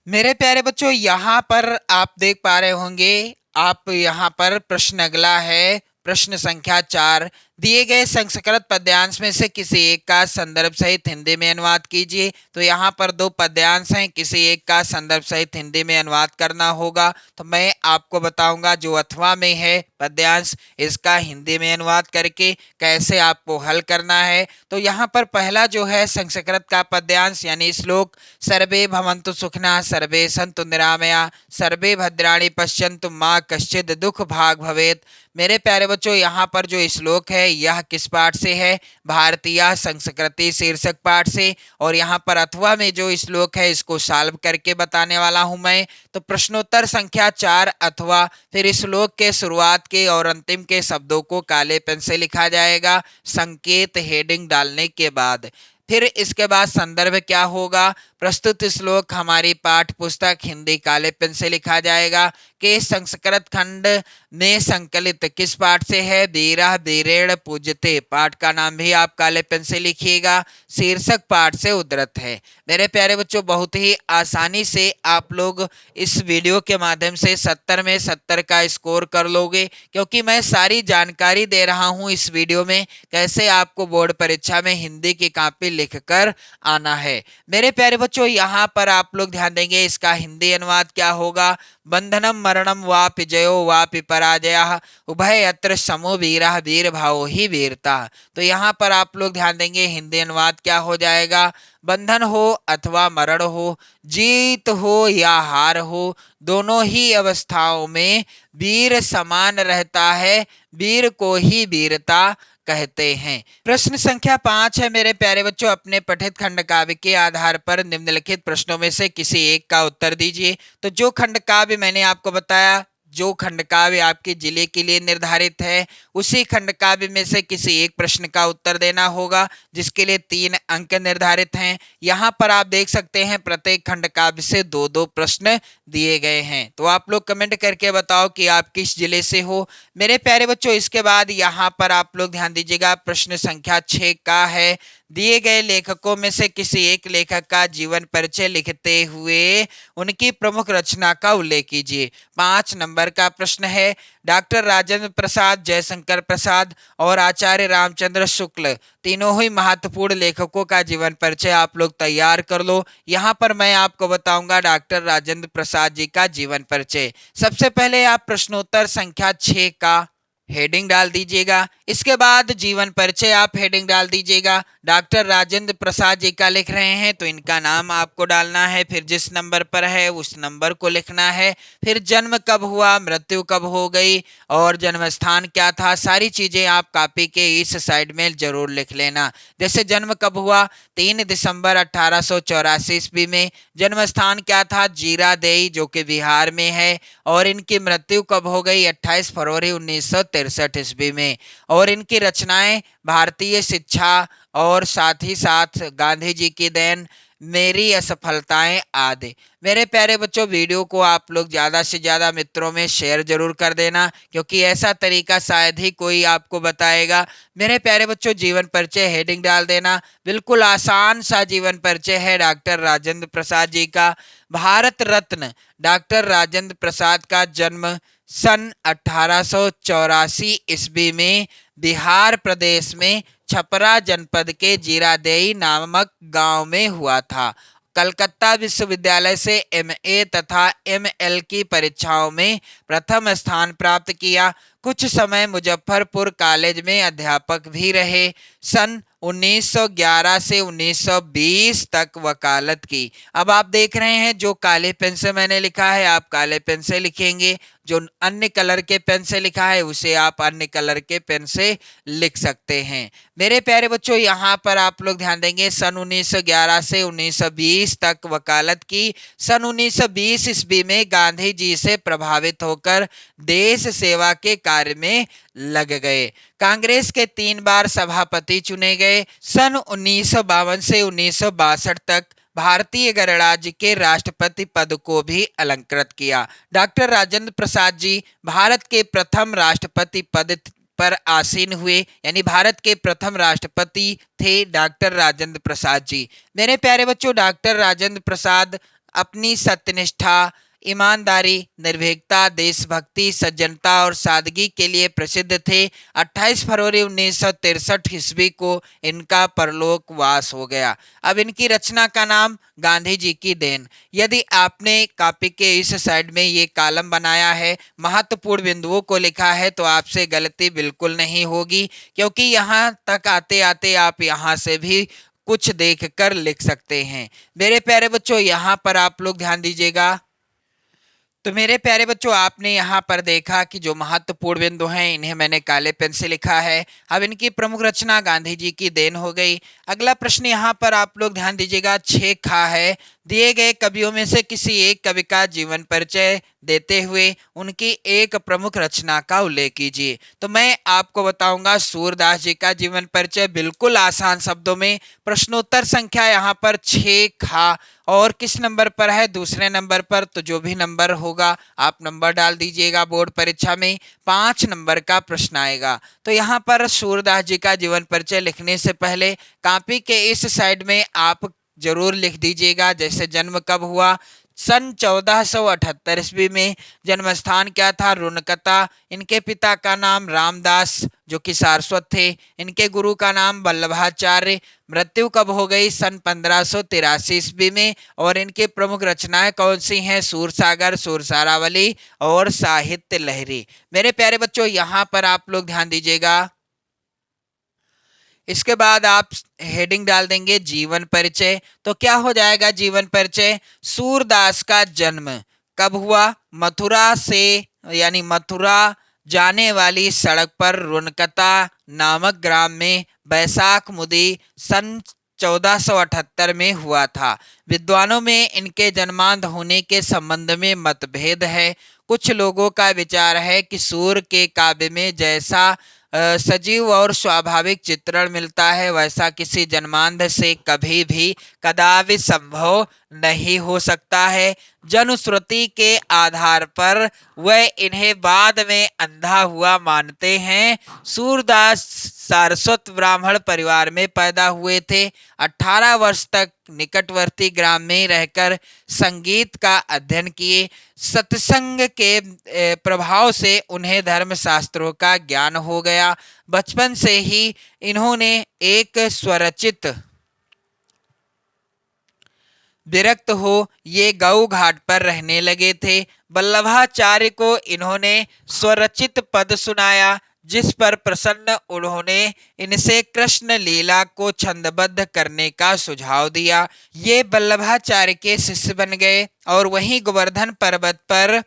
मेरे प्यारे बच्चों, यहाँ पर आप देख पा रहे होंगे, आप यहाँ पर प्रश्न अगला है, प्रश्न संख्या 4, दिए गए संस्कृत पद्यांश में से किसी एक का संदर्भ सहित हिंदी में अनुवाद कीजिए। तो यहाँ पर दो पद्यांश हैं, किसी एक का संदर्भ सहित हिंदी में अनुवाद करना होगा। तो मैं आपको बताऊंगा जो अथवा में है पद्यांश, इसका हिंदी में अनुवाद करके कैसे आपको हल करना है। तो यहाँ पर पहला जो है संस्कृत का पद्यांश यानी श्लोक, सर्वे भवन्तु सुखिनः सर्वे सन्तु निरामया सर्वे भद्राणि पश्यन्तु मा कश्चित् दुख भाग भवेत्। मेरे प्यारे बच्चों, यहाँ पर जो श्लोक है यह किस पाठ से है, भारतीय संस्कृति शीर्षक पाठ से। और यहाँ पर अथवा में जो श्लोक है इसको सॉल्व करके बताने वाला हूं मैं। तो प्रश्नोत्तर संख्या 4 अथवा, फिर श्लोक के शुरुआत के और अंतिम के शब्दों को काले पेन से लिखा जाएगा संकेत हेडिंग डालने के बाद। फिर इसके बाद संदर्भ क्या होगा, प्रस्तुत श्लोक हमारी पाठ पुस्तक हिंदी काले पेन से लिखा जाएगा कि संस्कृत खंड में संकलित किस पाठ से है, बीरा बीरेण पूजते पाठ का नाम भी आप काले पेन से लिखिएगा, शीर्षक पाठ से उद्धृत है। मेरे प्यारे बच्चों, बहुत ही आसानी से आप लोग इस वीडियो के माध्यम से 70 में 70 का स्कोर कर लोगे, क्योंकि मैं सारी जानकारी दे रहा हूं इस वीडियो में कैसे आपको बोर्ड परीक्षा में हिंदी की कॉपी लिखकर आना है। मेरे प्यारे बच्चों, यहाँ पर आप लोग ध्यान देंगे, इसका हिंदी अनुवाद क्या होगा, बंधनम मरणम वापि जयो वापि पराजयः उभय अत्र समो वीरः वीर भावो ही वीरता। तो यहाँ पर आप लोग ध्यान देंगे, हिंदी अनुवाद क्या हो जाएगा, बंधन हो अथवा मरण हो, जीत हो या हार हो, दोनों ही अवस्थाओं में वीर समान रहता है, वीर को ही वीरता कहते हैं। प्रश्न संख्या 5 है मेरे प्यारे बच्चों, अपने पठित खंड काव्य के आधार पर निम्नलिखित प्रश्नों में से किसी एक का उत्तर दीजिए। तो जो खंड काव्य मैंने आपको बताया, जो खंड काव्य आपके जिले के लिए निर्धारित है, उसी खंड काव्य में से किसी एक प्रश्न का उत्तर देना होगा, जिसके लिए 3 अंक निर्धारित हैं। यहाँ पर आप देख सकते हैं प्रत्येक खंड काव्य से 2-2 प्रश्न दिए गए हैं। तो आप लोग कमेंट करके बताओ कि आप किस जिले से हो मेरे प्यारे बच्चों। इसके बाद यहाँ पर आप लोग ध्यान दीजिएगा, प्रश्न संख्या 6 का है, दिए गए लेखकों में से किसी एक लेखक का जीवन परिचय लिखते हुए उनकी प्रमुख रचना का उल्लेख कीजिए। 5 नंबर का प्रश्न है, डॉक्टर राजेंद्र प्रसाद, जयशंकर प्रसाद और आचार्य रामचंद्र शुक्ल तीनों ही महत्वपूर्ण लेखकों का जीवन परिचय आप लोग तैयार कर लो। यहाँ पर मैं आपको बताऊंगा डॉक्टर राजेंद्र प्रसाद जी का जीवन परिचय। सबसे पहले आप प्रश्नोत्तर संख्या 6 का हेडिंग डाल दीजिएगा, इसके बाद जीवन परिचय आप हेडिंग डाल दीजिएगा। डॉक्टर राजेंद्र प्रसाद जी का लिख रहे हैं तो इनका नाम आपको डालना है, फिर जिस नंबर पर है उस नंबर को लिखना है, फिर जन्म कब हुआ, मृत्यु कब हो गई और जन्म स्थान क्या था, सारी चीजें आप कॉपी के इस साइड में जरूर लिख लेना। जैसे जन्म कब हुआ, 3 दिसंबर 1884 ईस्वी में। जन्म स्थान क्या था, जीरादेई जो कि बिहार में है। और इनकी मृत्यु कब हो गई, 28 फरवरी 1963 ईस्वी में। और इनकी रचनाएं भारतीय शिक्षा और साथ ही साथ गांधी जी की देन, मेरी असफलताएं आदि। मेरे प्यारे बच्चों, वीडियो को आप लोग ज़्यादा से ज़्यादा मित्रों में शेयर जरूर कर देना, क्योंकि ऐसा तरीका शायद ही कोई आपको बताएगा। मेरे प्यारे बच्चों, जीवन परिचय हेडिंग डाल देना, बिल्कुल आसान सा जीवन परिचय है डॉक्टर राजेंद्र प्रसाद जी का। भारत रत्न डॉक्टर राजेंद्र प्रसाद का जन्म सन 1884 ईस्वी में बिहार प्रदेश में छपरा जनपद के जीरादेई नामक गांव में हुआ था। कलकत्ता विश्वविद्यालय से एमए तथा एमएल की परीक्षाओं में प्रथम स्थान प्राप्त किया। कुछ समय मुजफ्फरपुर कॉलेज में अध्यापक भी रहे। सन 1911 से 1920 तक वकालत की। अब आप देख रहे हैं जो काले पेन से मैंने लिखा है आप काले पेन से लिखेंगे, जो अन्य कलर के पेन से लिखा है उसे आप अन्य कलर के पेन से लिख सकते हैं। मेरे प्यारे बच्चों, यहाँ पर आप लोग ध्यान देंगे सन 1911 से 1920 तक वकालत की। सन 1920 ईस्वी में गांधी जी से प्रभावित होकर देश सेवा के कार्य में लग गए। कांग्रेस के 3 बार सभापति चुने गए। सन 1952 से 1962 तक भारतीय गणराज्य के राष्ट्रपति पद को भी अलंकृत किया। डॉक्टर राजेंद्र प्रसाद जी भारत के प्रथम राष्ट्रपति पद पर आसीन हुए, यानी भारत के प्रथम राष्ट्रपति थे डॉक्टर राजेंद्र प्रसाद जी। मेरे प्यारे बच्चों, डॉक्टर राजेंद्र प्रसाद अपनी सत्यनिष्ठा, ईमानदारी, निर्भीकता, देशभक्ति, सज्जनता और सादगी के लिए प्रसिद्ध थे। 28 फरवरी 1963 ईस्वी को इनका परलोकवास हो गया। अब इनकी रचना का नाम गांधी जी की देन। यदि आपने कॉपी के इस साइड में ये कॉलम बनाया है, महत्वपूर्ण बिंदुओं को लिखा है, तो आपसे गलती बिल्कुल नहीं होगी, क्योंकि यहाँ तक आते आते आप यहाँ से भी कुछ देखकर लिख सकते हैं। मेरे प्यारे बच्चों, यहाँ पर आप लोग ध्यान दीजिएगा। तो मेरे प्यारे बच्चों, आपने यहाँ पर देखा कि जो महत्वपूर्ण बिंदु हैं इन्हें मैंने काले पेन से लिखा है। अब इनकी प्रमुख रचना गांधी जी की देन हो गई। अगला प्रश्न यहाँ पर आप लोग ध्यान दीजिएगा, 6 खा है। दिए गए कवियों में से किसी एक कवि का जीवन परिचय देते हुए उनकी एक प्रमुख रचना का उल्लेख कीजिए। तो मैं आपको बताऊंगा सूरदास जी का जीवन परिचय, बिल्कुल आसान शब्दों में। प्रश्नोत्तर संख्या यहाँ पर 6 खा, और किस नंबर पर है? दूसरे नंबर पर। तो जो भी नंबर होगा आप नंबर डाल दीजिएगा। बोर्ड परीक्षा में 5 नंबर का प्रश्न आएगा। तो यहाँ पर सूरदास जी का जीवन परिचय लिखने से पहले कॉपी के इस साइड में आप जरूर लिख दीजिएगा, जैसे जन्म कब हुआ, सन 1478 ईस्वी में। जन्म स्थान क्या था? रुनकता। इनके पिता का नाम रामदास जो कि सारस्वत थे। इनके गुरु का नाम वल्लभाचार्य। मृत्यु कब हो गई? सन 1583 ईस्वी में। और इनकी प्रमुख रचनाएं कौन सी हैं? सूरसागर, सुरसारावली और साहित्य लहरी। मेरे प्यारे बच्चों, यहाँ पर आप लोग ध्यान दीजिएगा। इसके बाद आप हेडिंग डाल देंगे जीवन परिचय। तो क्या हो जाएगा जीवन परिचय? सूरदास का जन्म कब हुआ? मथुरा से, यानी मथुरा जाने वाली सड़क पर रुनकता नामक ग्राम में बैसाख मुदी सन 1478 में हुआ था। विद्वानों में इनके जन्मांध होने के संबंध में मतभेद है। कुछ लोगों का विचार है कि सूर के काव्य में जैसा सजीव और स्वाभाविक चित्रण मिलता है वैसा किसी जन्मांध से कभी भी कदापि संभव नहीं हो सकता है। जनश्रुति के आधार पर वह इन्हें बाद में अंधा हुआ मानते हैं। सूरदास सारस्वत ब्राह्मण परिवार में पैदा हुए थे। 18 वर्ष तक निकटवर्ती ग्राम में रहकर संगीत का अध्ययन किए। सत्संग के प्रभाव से उन्हें धर्म शास्त्रों का ज्ञान हो गया। बचपन से ही इन्होंने एक स्वरचित विरक्त हो ये गऊ घाट पर रहने लगे थे। वल्लभाचार्य को इन्होंने स्वरचित पद सुनाया, जिस पर प्रसन्न उन्होंने इनसे कृष्ण लीला को छंदबद्ध करने का सुझाव दिया। ये वल्लभाचार्य के शिष्य बन गए और वहीं गोवर्धन पर्वत पर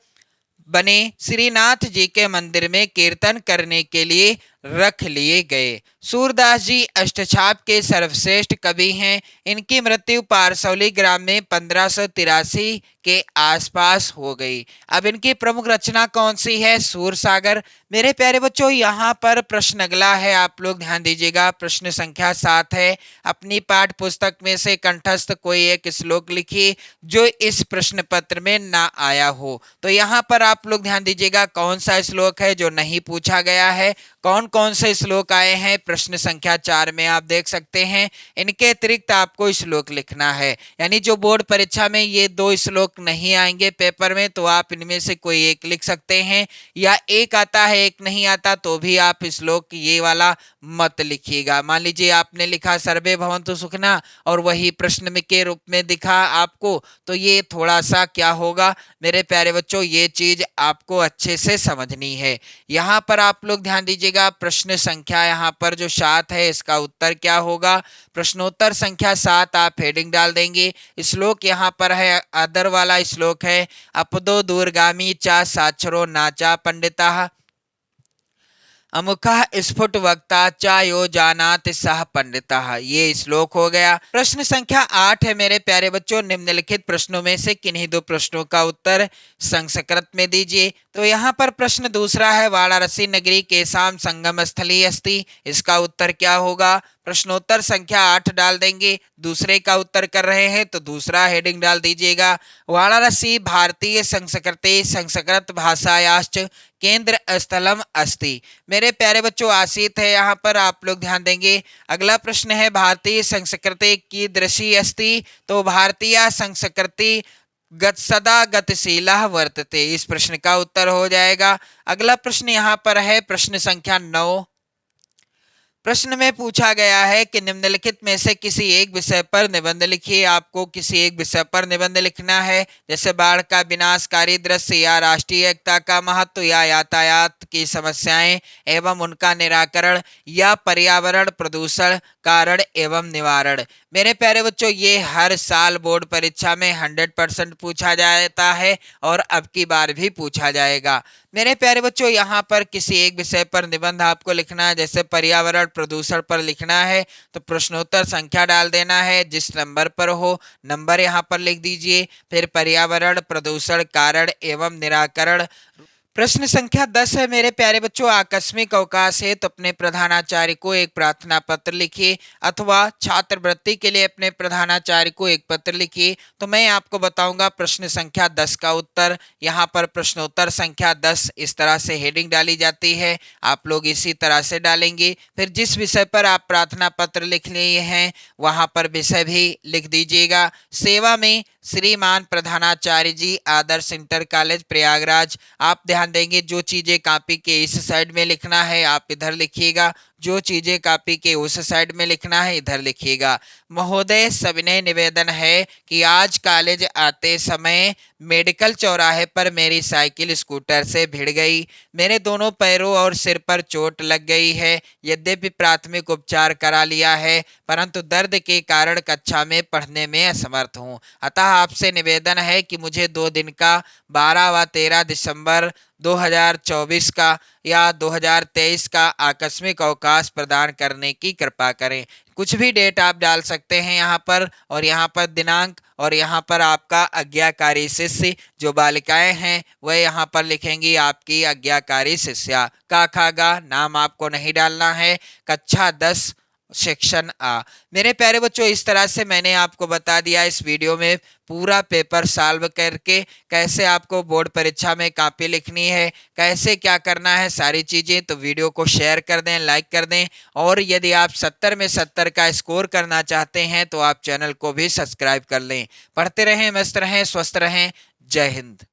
बने श्रीनाथ जी के मंदिर में कीर्तन करने के लिए रख लिए गए। सूरदास जी अष्टछाप के सर्वश्रेष्ठ कवि हैं। इनकी मृत्यु पारसौली ग्राम में 1583 के आसपास हो गई। अब इनकी प्रमुख रचना कौन सी है? सूरसागर। मेरे प्यारे बच्चों, यहाँ पर प्रश्न अगला है, आप लोग ध्यान दीजिएगा। प्रश्न संख्या 7 है। अपनी पाठ पुस्तक में से कंठस्थ कोई एक श्लोक लिखिए जो इस प्रश्न पत्र में ना आया हो। तो यहाँ पर आप लोग ध्यान दीजिएगा कौन सा श्लोक है जो नहीं पूछा गया है, कौन कौन से श्लोक आए हैं प्रश्न संख्या 4 में आप देख सकते हैं। इनके अतिरिक्त आपको श्लोक लिखना है, यानी जो बोर्ड परीक्षा में ये 2 श्लोक नहीं आएंगे पेपर में तो आप इनमें से कोई एक लिख सकते हैं, या एक आता है एक नहीं आता तो भी आप श्लोक ये वाला मत लिखिएगा। मान लीजिए आपने लिखा सर्वे भवन्तु सुखिनः और वही प्रश्न में के रूप में दिखा आपको, तो ये थोड़ा सा क्या होगा मेरे प्यारे बच्चों, ये चीज आपको अच्छे से समझनी है। यहाँ पर आप लोग ध्यान दीजिएगा, प्रश्न संख्या यहाँ पर जो 7 है इसका उत्तर क्या होगा। प्रश्नोत्तर संख्या 7 आप हेडिंग डाल देंगे। श्लोक यहाँ पर है अदर वाला श्लोक है, अपदो दूरगामी चा साक्षरो नाचा पंडिता अमुखः स्फुट वक्ता चा यो जानात सह पंडितः। ये श्लोक हो गया। प्रश्न संख्या 8 है मेरे प्यारे बच्चों, निम्नलिखित प्रश्नों में से किन्हीं 2 प्रश्नों का उत्तर संस्कृत में दीजिए। तो यहाँ पर प्रश्न दूसरा है, वाराणसी नगरी केसाम संगम स्थली अस्ति, इसका उत्तर क्या होगा। प्रश्नोत्तर संख्या 8 डाल देंगे। दूसरे का उत्तर कर रहे हैं तो दूसरा हेडिंग डाल दीजिएगा, वाराणसी भारतीय संस्कृति संस्कृत भाषायाश्च केंद्र स्थलम अस्ति। मेरे प्यारे बच्चों आसित है यहाँ पर, आप लोग ध्यान देंगे। अगला प्रश्न है, भारतीय संस्कृति की दृषि अस्ति, तो भारतीय संस्कृति सदा गतिशीला वर्तते, इस प्रश्न का उत्तर हो जाएगा। अगला प्रश्न यहाँ पर है प्रश्न संख्या 9। प्रश्न में पूछा गया है कि निम्नलिखित में से किसी एक विषय पर निबंध लिखिए। आपको किसी एक विषय पर निबंध लिखना है, जैसे बाढ़ का विनाशकारी दृश्य, या राष्ट्रीय एकता का महत्व, या यातायात की समस्याएं एवं उनका निराकरण, या पर्यावरण प्रदूषण कारण एवं निवारण। मेरे प्यारे बच्चों ये हर साल बोर्ड परीक्षा में 100% पूछा जाता है और अब की बार भी पूछा जाएगा। मेरे प्यारे बच्चों यहाँ पर किसी एक विषय पर निबंध आपको लिखना है, जैसे पर्यावरण प्रदूषण पर लिखना है तो प्रश्नोत्तर संख्या डाल देना है, जिस नंबर पर हो नंबर यहाँ पर लिख दीजिए, फिर पर्यावरण प्रदूषण कारण एवं निराकरण। प्रश्न संख्या 10 है मेरे प्यारे बच्चों, आकस्मिक अवकाश है तो अपने प्रधानाचार्य को एक प्रार्थना पत्र लिखिए, अथवा छात्रवृत्ति के लिए अपने प्रधानाचार्य को एक पत्र लिखिए। तो मैं आपको बताऊंगा प्रश्न संख्या 10 का उत्तर। यहाँ पर प्रश्नोत्तर संख्या 10 इस तरह से हेडिंग डाली जाती है, आप लोग इसी तरह से डालेंगे। फिर जिस विषय पर आप प्रार्थना पत्र लिख लिए हैं वहां पर विषय भी लिख दीजिएगा। सेवा में श्रीमान प्रधानाचार्य जी, आदर्श इंटर कॉलेज प्रयागराज। आप ध्यान देंगे जो चीजें कॉपी के इस साइड में लिखना है आप इधर लिखिएगा, जो चीजें कॉपी के उस साइड में लिखना है इधर लिखिएगा। महोदय सविनय निवेदन है कि आज कॉलेज आते समय मेडिकल चौराहे पर मेरी साइकिल स्कूटर से भिड़ गई, मेरे दोनों पैरों और सिर पर चोट लग गई है। यद्यपि प्राथमिक उपचार करा लिया है परंतु दर्द के कारण कक्षा में पढ़ने में असमर्थ हूँ। अतः आपसे निवेदन है कि मुझे 2 दिन का 12 व 13 दिसंबर 2024 का या 2023 का आकस्मिक अवकाश प्रदान करने की कृपा करें। कुछ भी डेट आप डाल सकते हैं यहाँ पर, और यहाँ पर दिनांक, और यहाँ पर आपका आज्ञाकारी शिष्य जो बालिकाएं हैं वह यहाँ पर लिखेंगी आपकी आज्ञाकारी शिष्या। का खा गा नाम आपको नहीं डालना है। कक्षा 10 सेक्शन आ। मेरे प्यारे बच्चों इस तरह से मैंने आपको बता दिया इस वीडियो में पूरा पेपर सॉल्व करके कैसे आपको बोर्ड परीक्षा में कॉपी लिखनी है, कैसे क्या करना है सारी चीजें। तो वीडियो को शेयर कर दें, लाइक कर दें, और यदि आप 70 में 70 का स्कोर करना चाहते हैं तो आप चैनल को भी सब्सक्राइब कर लें। पढ़ते रहें, मस्त रहें, स्वस्थ रहें। जय हिंद।